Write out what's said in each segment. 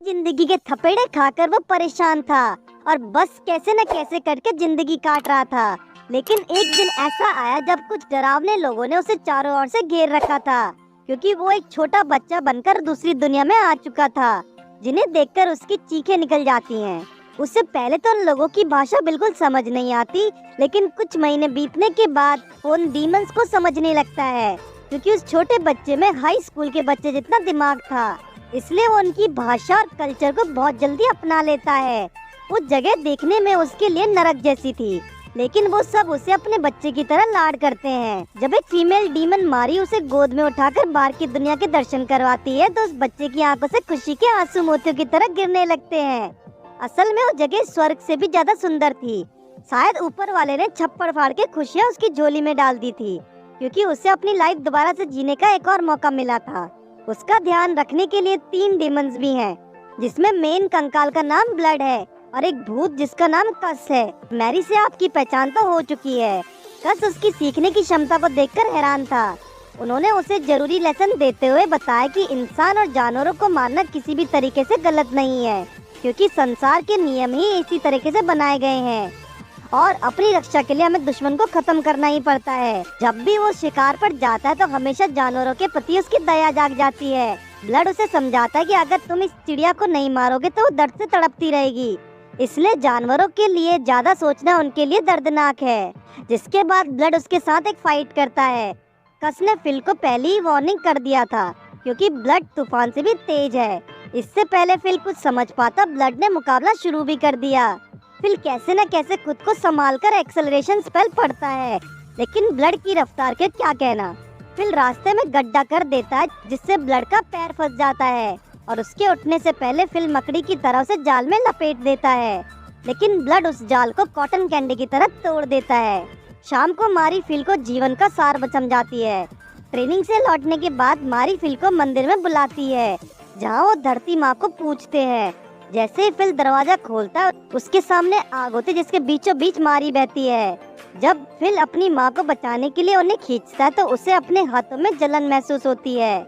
जिंदगी के थपेड़े खाकर वो परेशान था और बस कैसे न कैसे करके जिंदगी काट रहा था। लेकिन एक दिन ऐसा आया जब कुछ डरावने लोगों ने उसे चारों ओर से घेर रखा था, क्योंकि वो एक छोटा बच्चा बनकर दूसरी दुनिया में आ चुका था, जिन्हें देखकर उसकी चीखें निकल जाती हैं। उससे पहले तो उन लोगों की भाषा बिल्कुल समझ नहीं आती, लेकिन कुछ महीने बीतने के बाद वो उन डीमंस को समझने लगता है, क्योंकि उस छोटे बच्चे में हाई स्कूल के बच्चे जितना दिमाग था। इसलिए वो उनकी भाषा और कल्चर को बहुत जल्दी अपना लेता है। वो जगह देखने में उसके लिए नरक जैसी थी, लेकिन वो सब उसे अपने बच्चे की तरह लाड करते हैं। जब एक फीमेल डीमन मारी उसे गोद में उठाकर बाहर की दुनिया के दर्शन करवाती है, तो उस बच्चे की आंखों से खुशी के आंसू मोतियों की तरह गिरने लगते हैं। असल में वो जगह स्वर्ग से भी ज्यादा सुंदर थी। शायद ऊपर वाले ने छप्पड़ फाड़ के खुशियाँ उसकी झोली में डाल दी थी, क्योंकि उसे अपनी लाइफ दोबारा से जीने का एक और मौका मिला था। उसका ध्यान रखने के लिए 3 डीमंस भी हैं, जिसमें मेन कंकाल का नाम ब्लड है और एक भूत जिसका नाम कस है। मैरी से आपकी पहचान तो हो चुकी है। कस उसकी सीखने की क्षमता को देखकर हैरान था। उन्होंने उसे जरूरी लेसन देते हुए बताया कि इंसान और जानवरों को मारना किसी भी तरीके से गलत नहीं है, क्योंकि संसार के नियम ही इसी तरीके से बनाए गए हैं और अपनी रक्षा के लिए हमें दुश्मन को खत्म करना ही पड़ता है। जब भी वो शिकार पर जाता है तो हमेशा जानवरों के प्रति उसकी दया जाग जाती है। ब्लड उसे समझाता है कि अगर तुम इस चिड़िया को नहीं मारोगे तो वो दर्द से तड़पती रहेगी, इसलिए जानवरों के लिए ज्यादा सोचना उनके लिए दर्दनाक है। जिसके बाद ब्लड उसके साथ एक फाइट करता है। कस ने फिल को पहले ही वार्निंग कर दिया था, क्योंकि ब्लड तूफान से भी तेज है। इससे पहले फिल कुछ समझ पाता, ब्लड ने मुकाबला शुरू भी कर दिया। फिल कैसे न कैसे खुद को संभालकर एक्सेलरेशन स्पेल पढ़ता है, लेकिन ब्लड की रफ्तार के क्या कहना। फिल रास्ते में गड्ढा कर देता है, जिससे ब्लड का पैर फंस जाता है और उसके उठने से पहले फिल मकड़ी की तरह उसे जाल में लपेट देता है, लेकिन ब्लड उस जाल को कॉटन कैंडी की तरह तोड़ देता है। शाम को मारी फिल को जीवन का सार समझाती है। ट्रेनिंग से लौटने के बाद मारी फिल को मंदिर में बुलाती है, जहाँ वो धरती माँ को पूछते हैं। जैसे ही फिल दरवाजा खोलता है, उसके सामने आग होती है, जिसके बीचों बीच मारी बहती है। जब फिल अपनी माँ को बचाने के लिए उन्हें खींचता है, तो उसे अपने हाथों में जलन महसूस होती है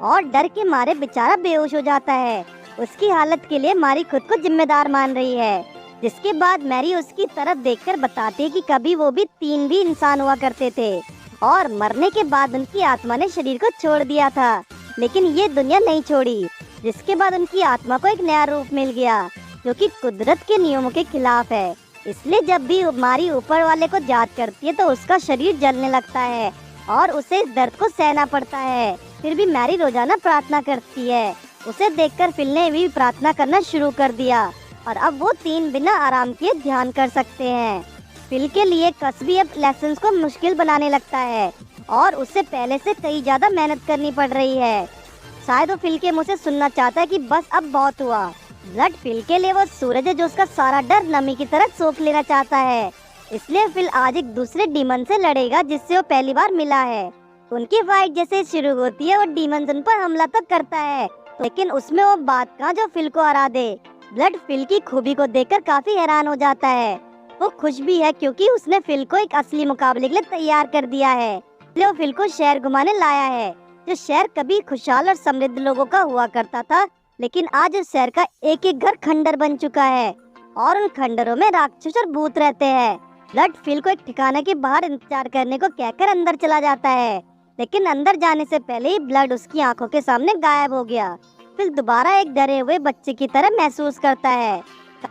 और डर के मारे बेचारा बेहोश हो जाता है। उसकी हालत के लिए मारी खुद को जिम्मेदार मान रही है। जिसके बाद मैरी उसकी तरफ देखकर बताती है कि कभी वो भी 3 भी इंसान हुआ करते थे और मरने के बाद उनकी आत्मा ने शरीर को छोड़ दिया था, लेकिन ये दुनिया नहीं छोड़ी। जिसके बाद उनकी आत्मा को एक नया रूप मिल गया, जो कि कुदरत के नियमों के खिलाफ है। इसलिए जब भी मारी ऊपर वाले को याद करती है, तो उसका शरीर जलने लगता है और उसे इस दर्द को सहना पड़ता है। फिर भी मैरी रोजाना प्रार्थना करती है। उसे देखकर फिल ने भी प्रार्थना करना शुरू कर दिया और अब वो 3 बिना आराम किए ध्यान कर सकते हैं। फिल के लिए कस भी अब लेसन्स को मुश्किल बनाने लगता है और उससे पहले से कई ज्यादा मेहनत करनी पड़ रही है। शायद वो फिल के मुँह से सुनना चाहता है कि बस अब बहुत हुआ। ब्लड फिल के लिए वो सूरज है, जो उसका सारा डर नमी की तरह सोख लेना चाहता है। इसलिए फिल आज एक दूसरे डीमन से लड़ेगा, जिससे वो पहली बार मिला है। उनकी फाइट जैसे शुरू होती है, वो डीमन उन पर हमला तो करता है, लेकिन उसमें वो बात कहाँ जो फिल को हरा दे। ब्लड फिल की खूबी को देखकर काफी हैरान हो जाता है। वो खुश भी है, क्योंकि उसने फिल को एक असली मुकाबले के लिए तैयार कर दिया है। इसलिए वो फिल को शहर घुमाने लाया है, जो शहर कभी खुशहाल और समृद्ध लोगों का हुआ करता था, लेकिन आज उस शहर का एक एक घर खंडर बन चुका है और उन खंडरों में राक्षस और भूत रहते हैं। ब्लड फिल को एक ठिकाने के बाहर इंतजार करने को कहकर अंदर चला जाता है, लेकिन अंदर जाने से पहले ही ब्लड उसकी आंखों के सामने गायब हो गया। फिल दोबारा एक डरे हुए बच्चे की तरह महसूस करता है।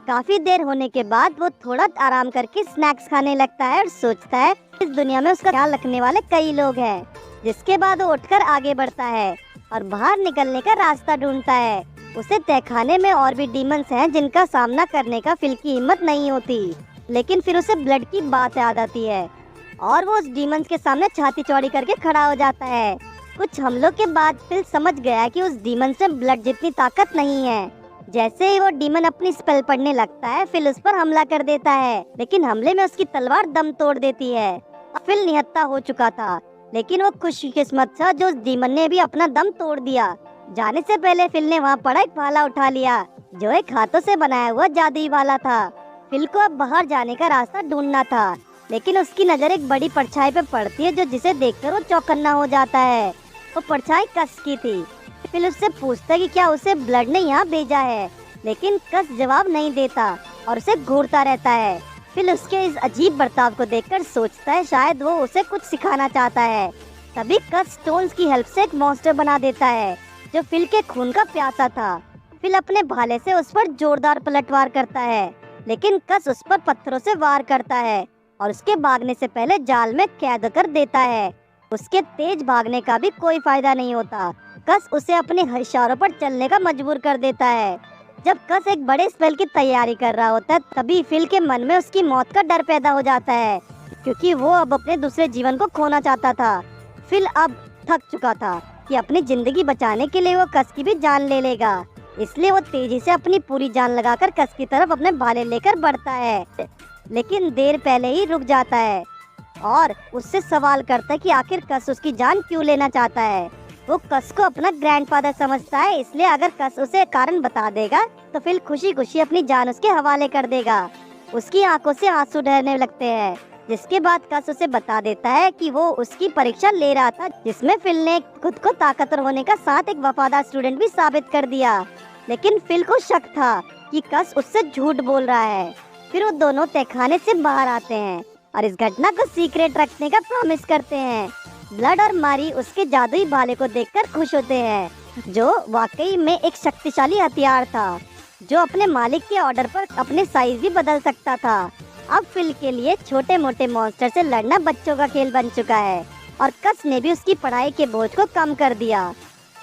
काफी देर होने के बाद वो थोड़ा आराम करके स्नैक्स खाने लगता है और सोचता है इस दुनिया में उसका ख्याल रखने वाले कई लोग हैं। जिसके बाद वो उठकर आगे बढ़ता है और बाहर निकलने का रास्ता ढूंढता है। उसे तहखाने में और भी डीमंस हैं, जिनका सामना करने का फिल की हिम्मत नहीं होती, लेकिन फिर उसे ब्लड की बात याद आती है और वो उस डीमंस के सामने छाती चौड़ी करके खड़ा हो जाता है। कुछ हमलों के बाद फिल समझ गया कि उस डीमन में ब्लड जितनी ताकत नहीं है। जैसे ही वो डीमन अपनी स्पेल पढ़ने लगता है, फिल उस पर हमला कर देता है, लेकिन हमले में उसकी तलवार दम तोड़ देती है। फिल निहत्था हो चुका था, लेकिन वो खुशकिस्मत था जो उस डीमन ने भी अपना दम तोड़ दिया। जाने से पहले फिल ने वहाँ पड़ा एक भाला उठा लिया, जो एक हाथों से बनाया हुआ जादुई भाला था। फिल को अब बाहर जाने का रास्ता ढूंढना था, लेकिन उसकी नजर एक बड़ी परछाई पे पड़ती है, जो जिसे देखकर वो चौकन्ना हो जाता है। वो परछाई कस की थी। फिल उससे पूछता है कि क्या उसे ब्लड ने यहाँ भेजा है, लेकिन कस जवाब नहीं देता और उसे घूरता रहता है। फिल उसके इस अजीब बर्ताव को देखकर सोचता है शायद वो उसे कुछ सिखाना चाहता है। तभी कस स्टोन्स की हेल्प से एक मॉन्स्टर बना देता है जो फिल के खून का प्यासा था। फिल अपने भाले से उस पर जोरदार पलटवार करता है, लेकिन कस उस पर पत्थरों से वार करता है और उसके भागने से पहले जाल में कैद कर देता है। उसके तेज भागने का भी कोई फायदा नहीं होता। कस उसे अपने इशारों पर चलने का मजबूर कर देता है। जब कस एक बड़े स्पेल की तैयारी कर रहा होता है, तभी फिल के मन में उसकी मौत का डर पैदा हो जाता है, क्योंकि वो अब अपने दूसरे जीवन को खोना चाहता था। फिल अब थक चुका था कि अपनी जिंदगी बचाने के लिए वो कस की भी जान ले लेगा, इसलिए वो तेजी से अपनी पूरी जान लगाकर कस की तरफ अपने भाले लेकर बढ़ता है, लेकिन देर पहले ही रुक जाता है और उससे सवाल करता है कि आखिर कस उसकी जान क्यों लेना चाहता है। वो कस को अपना ग्रैंडफादर समझता है, इसलिए अगर कस उसे कारण बता देगा तो फिल खुशी खुशी अपनी जान उसके हवाले कर देगा। उसकी आंखों से आंसू बहने लगते हैं, जिसके बाद कस उसे बता देता है कि वो उसकी परीक्षा ले रहा था, जिसमें फिल ने खुद को ताकतवर होने का साथ एक वफादार स्टूडेंट भी साबित कर दिया। लेकिन फिल को शक था कि कस उससे झूठ बोल रहा है। फिर वो दोनों तहखाने से बाहर आते हैं और इस घटना को सीक्रेट रखने का प्रॉमिस करते हैं। ब्लड और मारी उसके जादुई भाले को देखकर खुश होते हैं, जो वाकई में एक शक्तिशाली हथियार था, जो अपने मालिक के ऑर्डर पर अपने साइज भी बदल सकता था। अब फिल के लिए छोटे मोटे मॉन्स्टर से लड़ना बच्चों का खेल बन चुका है और कस ने भी उसकी पढ़ाई के बोझ को कम कर दिया।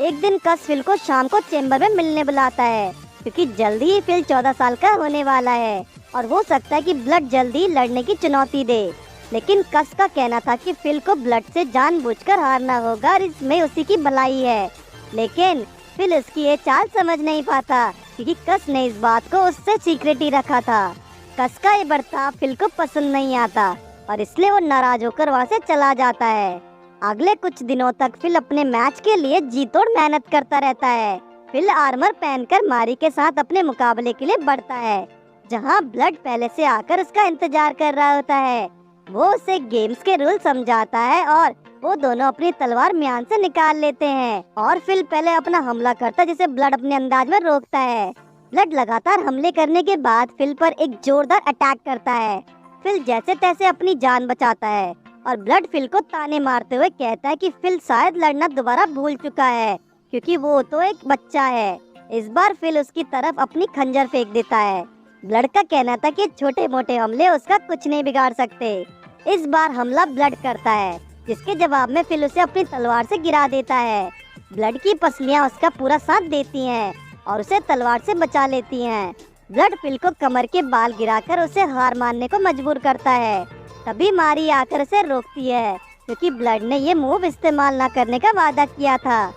एक दिन कस फिल को शाम को चेम्बर में मिलने बुलाता है, क्योंकि जल्दी ही फिल 14 साल का होने वाला है और हो सकता है कि ब्लड जल्दी लड़ने की चुनौती दे। लेकिन कस का कहना था कि फिल को ब्लड से जानबूझकर हारना होगा और इसमें उसी की भलाई है। लेकिन फिल उसकी ये चाल समझ नहीं पाता, क्योंकि कस ने इस बात को उससे सीक्रेट ही रखा था। कस का ये बर्ताव फिल को पसंद नहीं आता और इसलिए वो नाराज होकर वहाँ से चला जाता है। अगले कुछ दिनों तक फिल अपने मैच के लिए जी तोड़ मेहनत करता रहता है। फिल आर्मर पहनकर मारी के साथ अपने मुकाबले के लिए बढ़ता है, जहाँ ब्लड पहले से आकर उसका इंतजार कर रहा होता है। वो उसे गेम्स के रूल समझाता है और वो दोनों अपनी तलवार म्यान से निकाल लेते हैं और फिल पहले अपना हमला करता है, जिसे ब्लड अपने अंदाज में रोकता है। ब्लड लगातार हमले करने के बाद फिल पर एक जोरदार अटैक करता है। फिल जैसे तैसे अपनी जान बचाता है और ब्लड फिल को ताने मारते हुए कहता है कि फिल शायद लड़ना दोबारा भूल चुका है, क्योंकि वो तो एक बच्चा है। इस बार फिल उसकी तरफ अपनी खंजर फेंक देता है। ब्लड का कहना था कि छोटे मोटे हमले उसका कुछ नहीं बिगाड़ सकते। इस बार हमला ब्लड करता है, जिसके जवाब में फिल उसे अपनी तलवार से गिरा देता है। ब्लड की पसलियां उसका पूरा साथ देती हैं और उसे तलवार से बचा लेती हैं। ब्लड फिल को कमर के बाल गिराकर उसे हार मानने को मजबूर करता है। तभी मारी आकर उसे रोकती है, क्योंकि ब्लड ने ये मूव इस्तेमाल न करने का वादा किया था।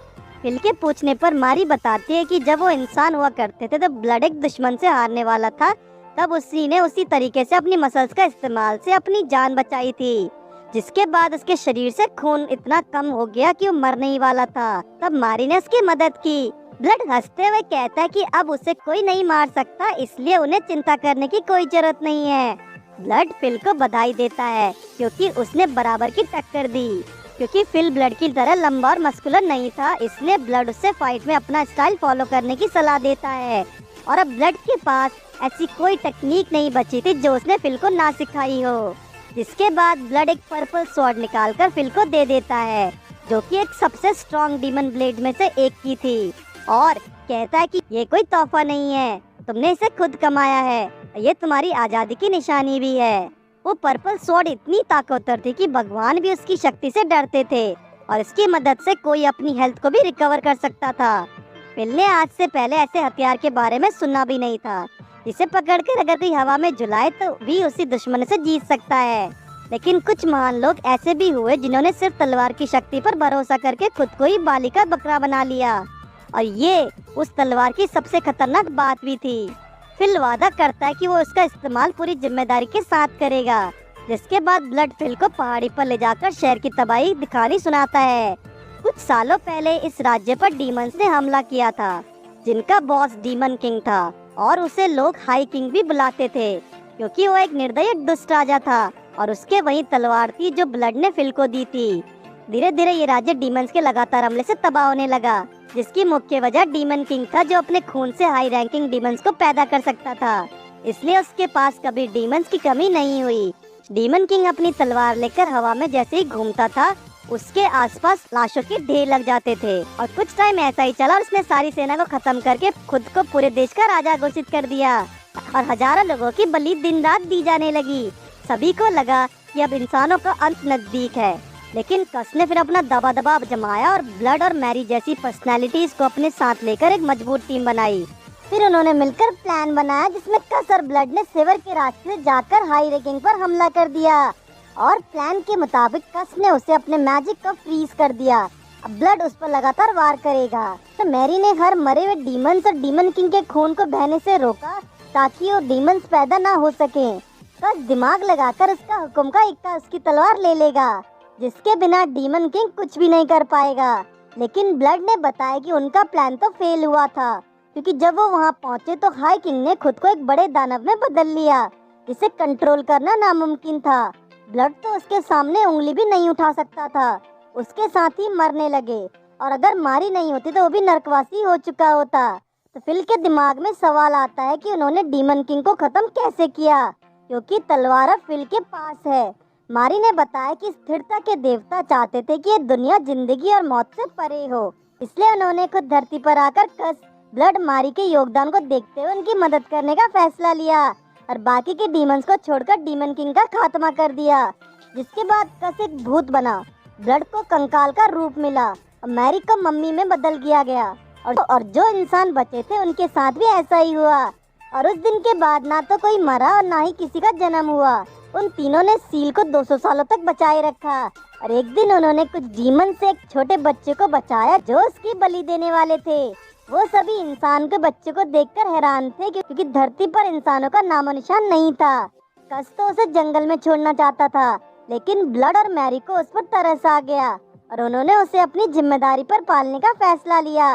फिल के पूछने पर मारी बताती है कि जब वो इंसान हुआ करते थे तो ब्लड एक दुश्मन से हारने वाला था, तब उसी ने उसी तरीके से अपनी मसल्स का इस्तेमाल से अपनी जान बचाई थी, जिसके बाद उसके शरीर से खून इतना कम हो गया कि वो मरने ही वाला था। तब मारी ने उसकी मदद की। ब्लड हंसते हुए कहता है कि अब उसे कोई नहीं मार सकता, इसलिए उन्हें चिंता करने की कोई जरूरत नहीं है। ब्लड फिल को बधाई देता है, क्योंकि उसने बराबर की टक्कर दी। क्योंकि फिल ब्लड की तरह लंबा और मस्कुलर नहीं था, इसलिए ब्लड उससे फाइट में अपना स्टाइल फॉलो करने की सलाह देता है। और अब ब्लड के पास ऐसी कोई टेक्निक नहीं बची थी जो उसने फिल को ना सिखाई हो। जिसके बाद ब्लड एक पर्पल स्वॉर्ड निकालकर फिल को दे देता है, जो कि एक सबसे स्ट्रॉन्ग डीमन ब्लेड में से एक की थी, और कहता है कि ये कोई तोहफा नहीं है, तुमने इसे खुद कमाया है, ये तुम्हारी आजादी की निशानी भी है। वो पर्पल स्वॉर्ड इतनी ताकतवर थी कि भगवान भी उसकी शक्ति से डरते थे और इसकी मदद से कोई अपनी हेल्थ को भी रिकवर कर सकता था। फिल ने आज से पहले ऐसे हथियार के बारे में सुना भी नहीं था, जिसे पकड़कर अगर कोई हवा में झुलाए तो भी उसी दुश्मन से जीत सकता है। लेकिन कुछ महान लोग ऐसे भी हुए जिन्होंने सिर्फ तलवार की शक्ति पर भरोसा करके खुद को ही बाली का बकरा बना लिया, और ये उस तलवार की सबसे खतरनाक बात भी थी। फिल वादा करता है कि वो उसका इस्तेमाल पूरी जिम्मेदारी के साथ करेगा, जिसके बाद ब्लड फिल को पहाड़ी पर ले जाकर शहर की तबाही दिखानी सुनाता है। कुछ सालों पहले इस राज्य पर डीमंस ने हमला किया था, जिनका बॉस डीमन किंग था, और उसे लोग हाई किंग भी बुलाते थे, क्योंकि वो एक निर्दयी दुष्ट राजा था और उसके वही तलवार थी जो ब्लड ने फिल को दी थी। धीरे धीरे ये राज्य डीमंस के लगातार हमले से तबाह होने लगा, जिसकी मुख्य वजह डीमन किंग था, जो अपने खून से हाई रैंकिंग डीमंस को पैदा कर सकता था। इसलिए उसके पास कभी डीमंस की कमी नहीं हुई। डीमन किंग अपनी तलवार लेकर हवा में जैसे ही घूमता था, उसके आसपास लाशों के ढेर लग जाते थे। और कुछ टाइम ऐसा ही चला और उसने सारी सेना को खत्म करके खुद को पूरे देश का राजा घोषित कर दिया और हजारों लोगों की बलि दिन रात दी जाने लगी। सभी को लगा कि अब इंसानों का अंत नजदीक है, लेकिन कस ने फिर अपना दबाव जमाया और ब्लड और मैरी जैसी पर्सनालिटीज को अपने साथ लेकर एक मजबूत टीम बनाई। फिर उन्होंने मिलकर प्लान बनाया, जिसमें कस और ब्लड ने सिवर के रास्ते से जाकर हाई रैंकिंग पर हमला कर दिया और प्लान के मुताबिक कस ने उसे अपने मैजिक को फ्रीज कर दिया। अब ब्लड उस पर लगातार वार करेगा। तो मैरी ने हर मरे हुए डीमंस और डीमन किंग के खून को बहने से रोका ताकि वो डीमंस पैदा ना हो सके। कस दिमाग लगाकर उसका हुक्म का इक्का उसकी तलवार ले लेगा, जिसके बिना डीमन किंग कुछ भी नहीं कर पाएगा। लेकिन ब्लड ने बताया कि उनका प्लान तो फेल हुआ था, क्योंकि जब वो वहाँ पहुँचे तो हाई किंग ने खुद को एक बड़े दानव में बदल लिया, जिसे कंट्रोल करना नामुमकिन था। ब्लड तो उसके सामने उंगली भी नहीं उठा सकता था। उसके साथ ही मरने लगे, और अगर मारी नहीं होती तो वो भी नरकवासी हो चुका होता। तो फिल के दिमाग में सवाल आता है कि उन्होंने डीमन किंग को खत्म कैसे किया, क्योंकि तलवार अब फिल के पास है। मारी ने बताया कि स्थिरता के देवता चाहते थे कि ये दुनिया जिंदगी और मौत से परे हो, इसलिए उन्होंने खुद धरती पर आकर कस, ब्लड, मारी के योगदान को देखते हुए उनकी मदद करने का फैसला लिया और बाकी के डीमंस को छोड़कर डीमन किंग का खात्मा कर दिया। जिसके बाद कस एक भूत बना, ब्लड को कंकाल का रूप मिला और मैरी को मम्मी में बदल दिया गया, और जो इंसान बचे थे उनके साथ भी ऐसा ही हुआ। और उस दिन के बाद ना तो कोई मरा और ना ही किसी का जन्म हुआ। उन तीनों ने सील को 200 सालों तक बचाए रखा, और एक दिन उन्होंने कुछ डीमन से एक छोटे बच्चे को बचाया जो उसकी बलि देने वाले थे। वो सभी इंसान के बच्चे को देखकर हैरान थे, क्योंकि धरती पर इंसानों का नामो निशान नहीं था। कस तो उसे जंगल में छोड़ना चाहता था, लेकिन ब्लड और मैरी को उस पर तरस आ गया और उन्होंने उसे अपनी जिम्मेदारी पर पालने का फैसला लिया।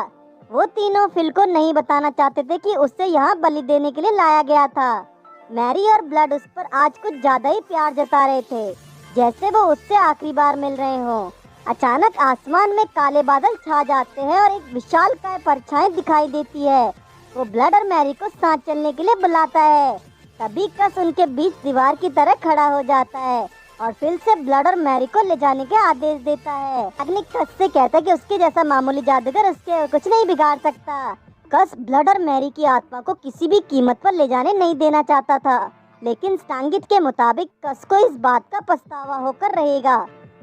वो तीनों फिल को नहीं बताना चाहते थे कि उसे यहाँ बलि देने के लिए लाया गया था। मैरी और ब्लड उस पर आज कुछ ज्यादा ही प्यार जता रहे थे, जैसे वो उससे आखिरी बार मिल रहे हों। अचानक आसमान में काले बादल छा जाते हैं और एक विशालकाय परछाई दिखाई देती है। वो ब्लड और मैरी को साथ चलने के लिए बुलाता है। तभी कस उनके बीच दीवार की तरह खड़ा हो जाता है और फिर से ब्लड और मैरी को ले जाने के आदेश देता है। अग्निक कस से कहता है कि उसके जैसा मामूली जादूगर उसके कुछ नहीं बिगाड़ सकता। कस ब्लड और मैरी की आत्मा को किसी भी कीमत पर ले जाने नहीं देना चाहता था, लेकिन स्टांगिट के मुताबिक कस को इस बात का पछतावा होकर रहेगा।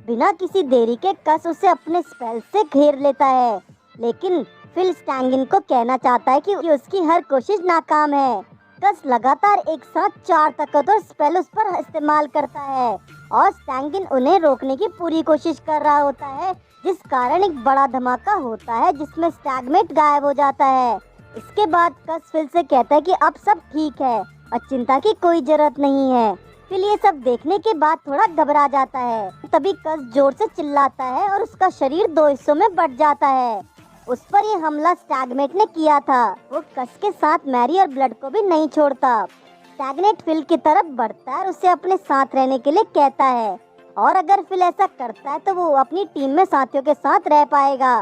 बिना किसी देरी के कस उसे अपने स्पेल से घेर लेता है, लेकिन फिल स्टैंगिन को कहना चाहता है कि उसकी हर कोशिश नाकाम है। कस लगातार एक साथ 4 ताकतवर स्पेल उस पर इस्तेमाल करता है और स्टैंगिन उन्हें रोकने की पूरी कोशिश कर रहा होता है, जिस कारण एक बड़ा धमाका होता है जिसमें स्टैगमेट गायब हो जाता है। इसके बाद कस फिल से कहता है कि अब सब ठीक है और चिंता की कोई जरूरत नहीं है। फिल ये सब देखने के बाद थोड़ा घबरा जाता है। तभी कस जोर से चिल्लाता है और उसका शरीर 2 हिस्सों में बट जाता है। उस पर ये हमला स्टैगनेट ने किया था। वो कस के साथ मैरी और ब्लड को भी नहीं छोड़ता। स्टैगनेट फिल की तरफ बढ़ता है और उसे अपने साथ रहने के लिए कहता है, और अगर फिल ऐसा करता है तो वो अपनी टीम में साथियों के साथ रह पाएगा,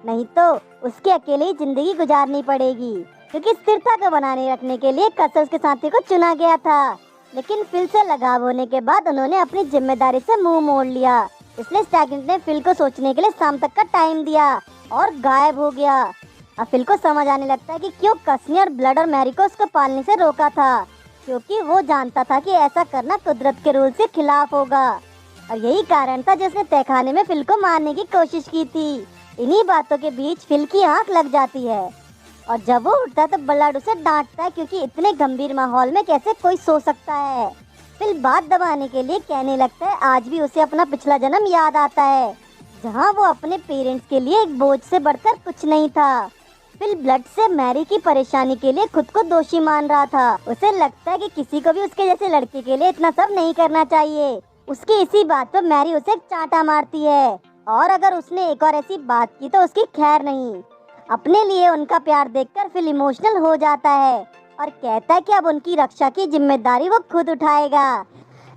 नहीं तो उसके अकेले ही जिंदगी गुजारनी पड़ेगी। क्योंकि स्थिरता को बनाने रखने के लिए कस उसके साथी को चुना गया था, लेकिन फिल से लगाव होने के बाद उन्होंने अपनी जिम्मेदारी से मुंह मोड़ लिया। इसलिए स्टैगनेट ने फिल को सोचने के लिए शाम तक का टाइम दिया और गायब हो गया। अब फिल को समझ आने लगता है कि क्यों कस ने और ब्लड और मैरी को उसको पालने से रोका था, क्योंकि वो जानता था कि ऐसा करना कुदरत के रूल के खिलाफ होगा, और यही कारण था जिसने तहखाने में फिल को मारने की कोशिश की थी। इन्हीं बातों के बीच फिल की आंख लग जाती है, और जब वो उठता है तो ब्लड उसे डांटता है, क्योंकि इतने गंभीर माहौल में कैसे कोई सो सकता है। फिल बात दबाने के लिए कहने लगता है आज भी उसे अपना पिछला जन्म याद आता है, जहाँ वो अपने पेरेंट्स के लिए एक बोझ से बढ़कर कुछ नहीं था। फिल ब्लड से मैरी की परेशानी के लिए खुद को दोषी मान रहा था। उसे लगता है कि किसी को भी उसके जैसे लड़के के लिए इतना सब नहीं करना चाहिए। उसकी इसी बात पर मैरी उसे चांटा मारती है, और अगर उसने एक और ऐसी बात की तो उसकी खैर नहीं। अपने लिए उनका प्यार देखकर फिल इमोशनल हो जाता है और कहता है कि अब उनकी रक्षा की जिम्मेदारी वो खुद उठाएगा।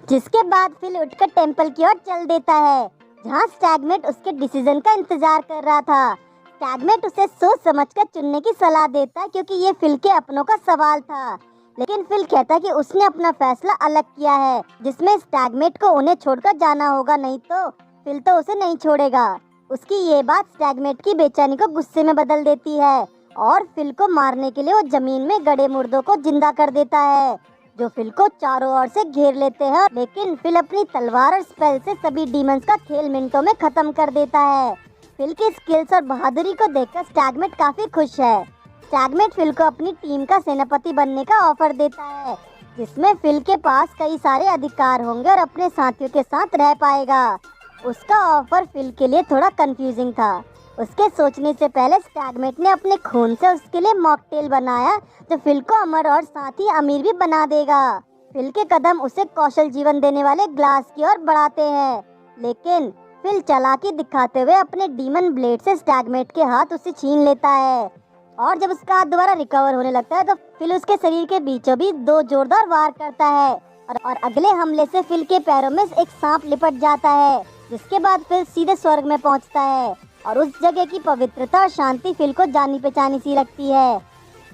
जिसके बाद फिल उठकर टेंपल की ओर चल देता है, जहाँ स्टैगनेट उसके डिसीजन का इंतजार कर रहा था। स्टैगनेट उसे सोच समझकर चुनने की सलाह देता है क्योंकि ये फिल के अपनों का सवाल था। लेकिन फिल कहता है कि उसने अपना फैसला अलग किया है, जिसमें स्टैगनेट को उन्हें छोड़कर जाना होगा, नहीं तो फिल तो उसे नहीं छोड़ेगा। उसकी ये बात स्टैगनेट की बेचैनी को गुस्से में बदल देती है और फिल को मारने के लिए वो जमीन में गड़े मुर्दों को जिंदा कर देता है, जो फिल को चारों ओर से घेर लेते हैं। लेकिन फिल अपनी तलवार और स्पेल से सभी डीमंस का खेल मिनटों में खत्म कर देता है। फिल की स्किल्स और बहादुरी को देखकर स्टैगनेट काफी खुश है। स्टैगनेट फिल को अपनी टीम का सेनापति बनने का ऑफर देता है, जिसमें फिल के पास कई सारे अधिकार होंगे और अपने साथियों के साथ रह पाएगा। उसका ऑफर फिल के लिए थोड़ा कंफ्यूजिंग था। उसके सोचने से पहले स्टैगनेट ने अपने खून से उसके लिए मॉकटेल बनाया, जो फिल को अमर और साथ ही अमीर भी बना देगा। फिल के कदम उसे कौशल जीवन देने वाले ग्लास की ओर बढ़ाते हैं, लेकिन फिल चालाकी दिखाते हुए अपने डीमन ब्लेड से स्टैगनेट के हाथ उसे छीन लेता है। और जब उसका हाथ दोबारा रिकवर होने लगता है तो फिल उसके शरीर के बीचों बीच 2 जोरदार वार करता है और अगले हमले से फिल के पैरों में एक सांप लिपट जाता है, जिसके बाद फिल सीधे स्वर्ग में पहुंचता है और उस जगह की पवित्रता और शांति फिल को जानी पहचानी सी लगती है।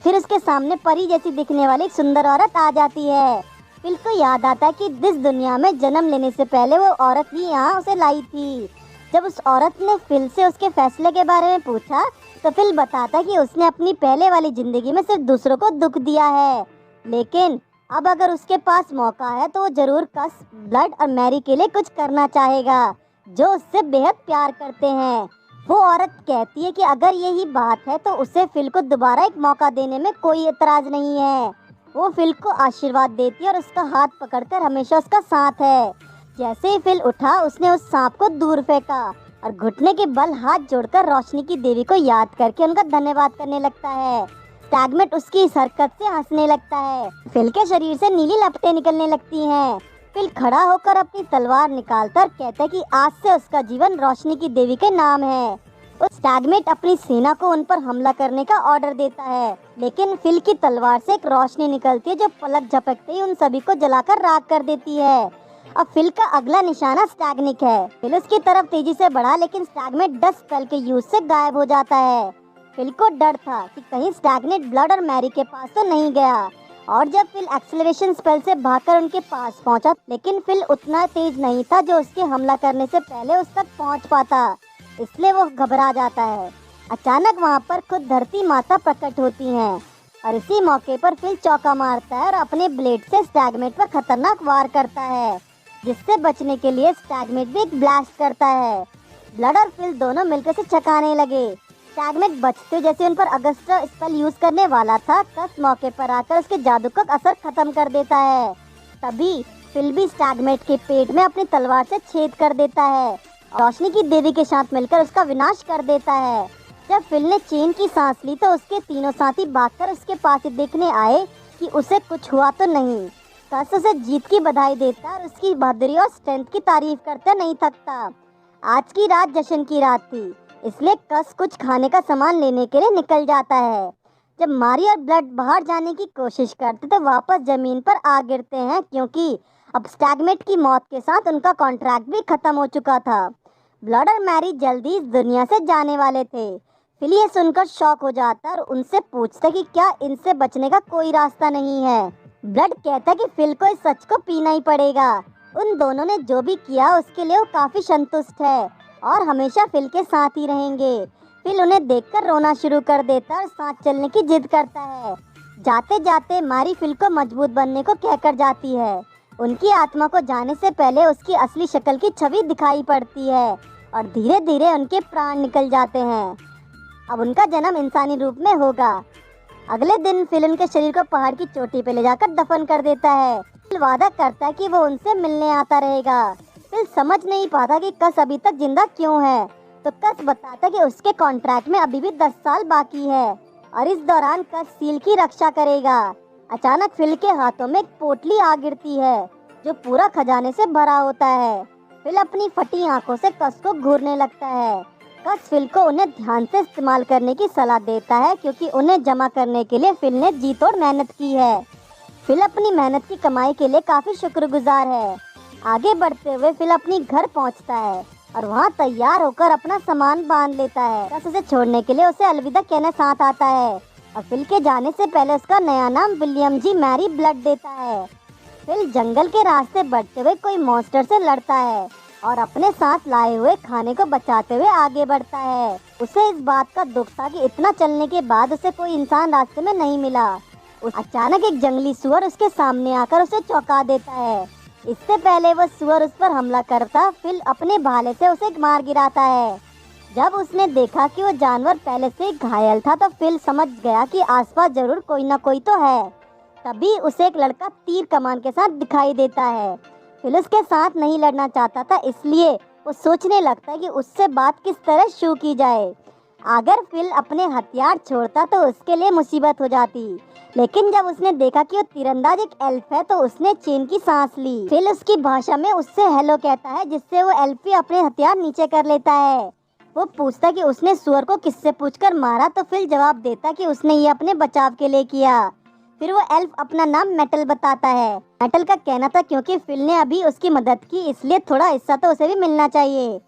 फिर उसके सामने परी जैसी दिखने वाली एक सुंदर औरत आ जाती है। फिल को याद आता है कि जिस दुनिया में जन्म लेने से पहले वो औरत ही यहाँ उसे लाई थी। जब उस औरत ने फिल से उसके फैसले के बारे में पूछा तो फिल बताता कि उसने अपनी पहले वाली जिंदगी में सिर्फ दूसरों को दुख दिया है, लेकिन अब अगर उसके पास मौका है तो वो जरूर कस, ब्लड और मैरी के लिए कुछ करना चाहेगा, जो उससे बेहद प्यार करते हैं। वो औरत कहती है कि अगर यही बात है तो उसे फिल को दोबारा एक मौका देने में कोई एतराज नहीं है। वो फिल को आशीर्वाद देती है और उसका हाथ पकड़कर हमेशा उसका साथ है। जैसे ही फिल उठा उसने उस सांप को दूर फेंका और घुटने के बल हाथ जोड़कर रोशनी की देवी को याद करके उनका धन्यवाद करने लगता है। स्टैगनेट उसकी इस हरकत से हंसने लगता है। फिल के शरीर से नीली लपटें निकलने लगती हैं। फिल खड़ा होकर अपनी तलवार निकालकर कहता है कि आज से उसका जीवन रोशनी की देवी के नाम है। स्टैगनेट अपनी सेना को उन पर हमला करने का ऑर्डर देता है, लेकिन फिल की तलवार से एक रोशनी निकलती है जो पलक झपकते ही उन सभी को जलाकर राख कर देती है। अब फिल का अगला निशाना स्टैगनेट है। फिल उसकी तरफ तेजी से बढ़ा, लेकिन स्टैगनेट 10 स्पेल के यूज से गायब हो जाता है। फिल को डर था कि कहीं स्टैगनेट ब्लड और मैरी के पास तो नहीं गया, और जब फिल एक्सेलरेशन स्पेल से भागकर उनके पास पहुंचा, लेकिन फिल उतना तेज नहीं था जो उसके हमला करने से पहले उस तक पहुंच पाता, इसलिए वो घबरा जाता है। अचानक वहाँ पर खुद धरती माता प्रकट होती हैं और इसी मौके पर फिल चौका मारता है और अपने ब्लेड से स्टैगनेट पर खतरनाक वार करता है, जिससे बचने के लिए स्टैगनेट भी एक ब्लास्ट करता है। ब्लड और फिल दोनों मिलकर से छकाने लगे। स्टैगनेट बचते जैसे उन पर अगस्ट स्पेल यूज करने वाला था, कस मौके पर आकर उसके जादू का असर खत्म कर देता है। तभी फिल भी स्टैगनेट के पेट में अपनी तलवार से छेद कर देता है, रोशनी की देवी के साथ मिलकर उसका विनाश कर देता है। जब फिल ने चैन की सांस ली तो उसके तीनों साथी भागकर उसके पास देखने आए कि उसे कुछ हुआ तो नहीं। कस उसे जीत की बधाई देता और उसकी बहादुरी और स्ट्रेंथ की तारीफ करते नहीं थकता। आज की रात जश्न की रात थी, इसलिए कस कुछ खाने का सामान लेने के लिए निकल जाता है। जब मारी और ब्लड बाहर जाने की कोशिश करते तो वापस जमीन पर आ गिरते हैं, क्योंकि अब स्टैगनेट की मौत के साथ उनका कॉन्ट्रैक्ट भी खत्म हो चुका था। ब्लड और मैरी जल्दी इस दुनिया से जाने वाले थे। फिल ये सुनकर शॉक हो जाता और उनसे पूछता कि क्या इनसे बचने का कोई रास्ता नहीं है। ब्लड कहता कि फिल को इस सच को पीना ही पड़ेगा। उन दोनों ने जो भी किया उसके लिए वो काफी संतुष्ट है और हमेशा फिल के साथ ही रहेंगे। फिल उन्हें देखकर रोना शुरू कर देता और साथ चलने की जिद करता है। जाते जाते मैरी फिल को मजबूत बनने को कहकर जाती है। उनकी आत्मा को जाने से पहले उसकी असली शक्ल की छवि दिखाई पड़ती है और धीरे धीरे उनके प्राण निकल जाते हैं। अब उनका जन्म इंसानी रूप में होगा। अगले दिन फिल उनके शरीर को पहाड़ की चोटी पे ले जाकर दफन कर देता है। फिल वादा करता है कि वो उनसे मिलने आता रहेगा। फिल समझ नहीं पाता कि कस अभी तक जिंदा क्यों है, तो कस बताता कि उसके कॉन्ट्रैक्ट में अभी भी 10 साल बाकी है और इस दौरान कस सील की रक्षा करेगा। अचानक फिल के हाथों में एक पोटली आ गिरती है जो पूरा खजाने से भरा होता है। फिल अपनी फटी आंखों से कस को घूरने लगता है। कस फिल को उन्हें ध्यान से इस्तेमाल करने की सलाह देता है, क्योंकि उन्हें जमा करने के लिए फिल ने जी तोड़ मेहनत की है। फिल अपनी मेहनत की कमाई के लिए काफी शुक्रगुजार है। आगे बढ़ते हुए फिल अपनी घर पहुंचता है और वहाँ तैयार होकर अपना सामान बांध लेता है। बस उसे छोड़ने के लिए उसे अलविदा कहना साथ आता है और फिल के जाने से पहले उसका नया नाम विलियम जी मैरी ब्लड देता है। फिल जंगल के रास्ते बढ़ते हुए कोई मॉन्स्टर से लड़ता है और अपने साथ लाए हुए खाने को बचाते हुए आगे बढ़ता है। उसे इस बात का दुख था कि इतना चलने के बाद उसे कोई इंसान रास्ते में नहीं मिला। अचानक एक जंगली सुअर उसके सामने आकर उसे चौंका देता है। इससे पहले वो सुअर उस पर हमला करता, फिल अपने भाले से उसे मार गिराता है। जब उसने देखा कि वो जानवर पहले से ही घायल था तो फिल समझ गया कि आसपास जरूर कोई ना कोई तो है। तभी उसे एक लड़का तीर कमान के साथ दिखाई देता है। फिल उसके साथ नहीं लड़ना चाहता था, इसलिए वो सोचने लगता है कि उससे बात किस तरह शुरू की जाए। अगर फिल अपने हथियार छोड़ता तो उसके लिए मुसीबत हो जाती, लेकिन जब उसने देखा कि वो तीरंदाज एक एल्फ है तो उसने चैन की सांस ली। फिल उसकी भाषा में उससे हेलो कहता है, जिससे वो एल्फ भी अपने हथियार नीचे कर लेता है। वो पूछता कि उसने सुअर को किससे पूछकर मारा तो फिल जवाब देता कि उसने ये अपने बचाव के लिए किया। फिर वो एल्फ अपना नाम मेटल बताता है। मेटल का कहना था क्योंकि फिल ने अभी उसकी मदद की, इसलिए थोड़ा हिस्सा तो उसे भी मिलना चाहिए।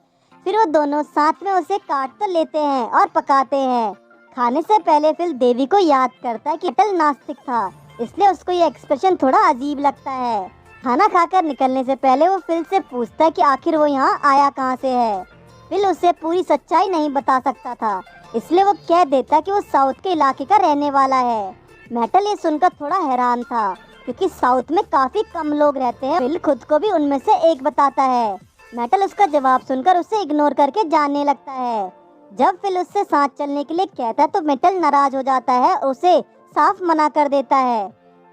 फिर वो दोनों साथ में उसे काट तो लेते हैं और पकाते हैं। खाने से पहले फिल देवी को याद करता है कि मेटल नास्तिक था, इसलिए उसको ये एक्सप्रेशन थोड़ा अजीब लगता है। खाना खाकर निकलने से पहले वो फिल से पूछता है कि आखिर वो यहाँ आया कहाँ से है। फिल उसे पूरी सच्चाई नहीं बता सकता था, इसलिए वो कह देता कि वो साउथ के इलाके का रहने वाला है। मेटल ये सुनकर थोड़ा हैरान था, क्योंकि साउथ में काफी कम लोग रहते हैं। फिल खुद को भी उनमें से एक बताता है। मेटल उसका जवाब सुनकर उसे इग्नोर करके जाने लगता है। जब फिल उससे साथ चलने के लिए कहता है तो मेटल नाराज हो जाता है और उसे साफ मना कर देता है।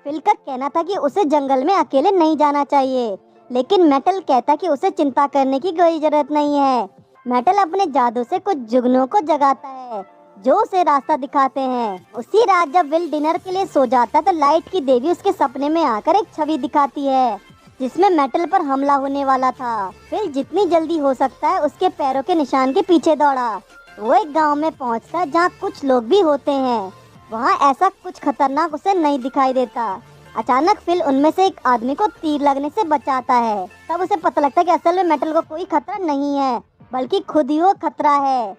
फिल का कहना था कि उसे जंगल में अकेले नहीं जाना चाहिए, लेकिन मेटल कहता कि उसे चिंता करने की कोई जरूरत नहीं है। मेटल अपने जादू से कुछ जुगनुओं को जगाता है जो उसे रास्ता दिखाते हैं। उसी रात जब विल डिनर के लिए सो जाता है तो लाइट की देवी उसके सपने में आकर एक छवि दिखाती है जिसमें मेटल पर हमला होने वाला था। फिल जितनी जल्दी हो सकता है उसके पैरों के निशान के पीछे दौड़ा। वो एक गांव में पहुंचता है जहाँ कुछ लोग भी होते हैं। वहाँ ऐसा कुछ खतरनाक उसे नहीं दिखाई देता। अचानक फिल उनमें से एक आदमी को तीर लगने से बचाता है। तब उसे पता लगता है कि असल में मेटल को कोई खतरा नहीं है, बल्कि खुद ही वो खतरा है।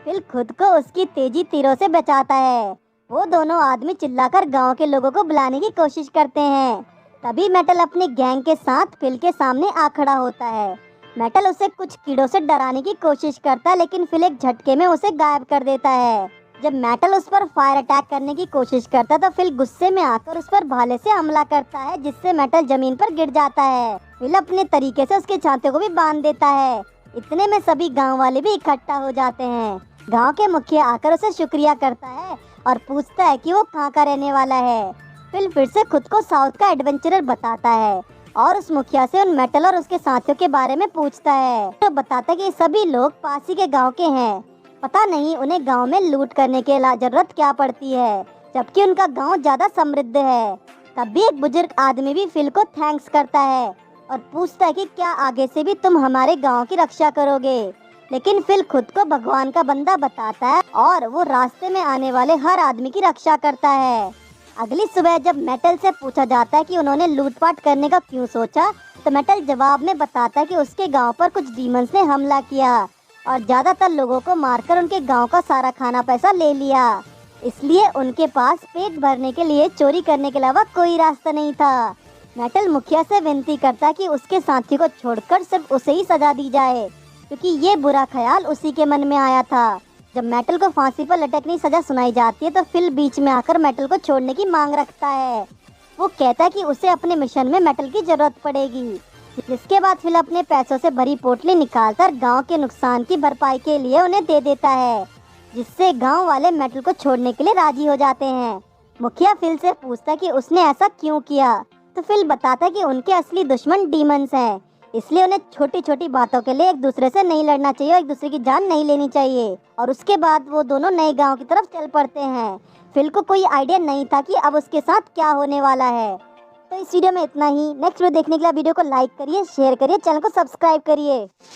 फिल खुद को उसकी तेजी तीरों से बचाता है। वो दोनों आदमी चिल्लाकर गांव के लोगों को बुलाने की कोशिश करते हैं। तभी मेटल अपने गैंग के साथ फिल के सामने आ खड़ा होता है। मेटल उसे कुछ कीड़ों से डराने की कोशिश करता है, लेकिन फिल एक झटके में उसे गायब कर देता है। जब मेटल उस पर फायर अटैक करने की कोशिश करता है तो फिल गुस्से में आकर उस पर भाले से हमला करता है, जिससे मेटल जमीन पर गिर जाता है। फिल अपने तरीके से उसके छाते को भी बांध देता है। इतने में सभी गांव वाले भी इकट्ठा हो जाते हैं। गांव के मुखिया आकर उसे शुक्रिया करता है और पूछता है कि वो कहाँ का रहने वाला है। फिर से खुद को साउथ का एडवेंचरर बताता है और उस मुखिया से उन मेटल और उसके साथियों के बारे में पूछता है। तो बताता है कि सभी लोग पास ही के गांव के हैं। पता नहीं उन्हें गांव में लूट करने की जरूरत क्या पड़ती है, जबकि उनका गांव ज्यादा समृद्ध है। तब भी एक बुजुर्ग आदमी भी फिल को थैंक्स करता है और पूछता है कि क्या आगे से भी तुम हमारे गांव की रक्षा करोगे। लेकिन फिल खुद को भगवान का बंदा बताता है और वो रास्ते में आने वाले हर आदमी की रक्षा करता है। अगली सुबह जब मेटल से पूछा जाता है कि उन्होंने लूटपाट करने का क्यों सोचा, तो मेटल जवाब में बताता है कि उसके गांव पर कुछ डीमंस ने हमला किया और ज्यादातर लोगों को मारकर उनके गांव का सारा खाना पैसा ले लिया। इसलिए उनके पास पेट भरने के लिए चोरी करने के अलावा कोई रास्ता नहीं था। मेटल मुखिया से विनती करता है कि उसके साथी को छोड़कर सिर्फ उसे ही सजा दी जाए, क्योंकि ये बुरा ख्याल उसी के मन में आया था। जब मेटल को फांसी पर लटकने की सजा सुनाई जाती है तो फिल बीच में आकर मेटल को छोड़ने की मांग रखता है। वो कहता है कि उसे अपने मिशन में मेटल की जरूरत पड़ेगी। जिसके बाद फिल अपने पैसों से भरी पोटली निकालकर गांव के नुकसान की भरपाई के लिए उन्हें दे देता है, जिससे गांव वाले मेटल को छोड़ने के लिए राजी हो जाते हैं। मुखिया फिल से पूछता है कि उसने ऐसा क्यों किया, तो फिल बताता है कि उनके असली दुश्मन डीमंस हैं, इसलिए उन्हें छोटी छोटी बातों के लिए एक दूसरे से नहीं लड़ना चाहिए और एक दूसरे की जान नहीं लेनी चाहिए। और उसके बाद वो दोनों नए गांव की तरफ चल पड़ते हैं। फिल को कोई आइडिया नहीं था कि अब उसके साथ क्या होने वाला है। तो इस वीडियो में इतना ही। नेक्स्ट वीडियो देखने के लिए वीडियो को लाइक करिए, शेयर करिए, चैनल को सब्सक्राइब करिए।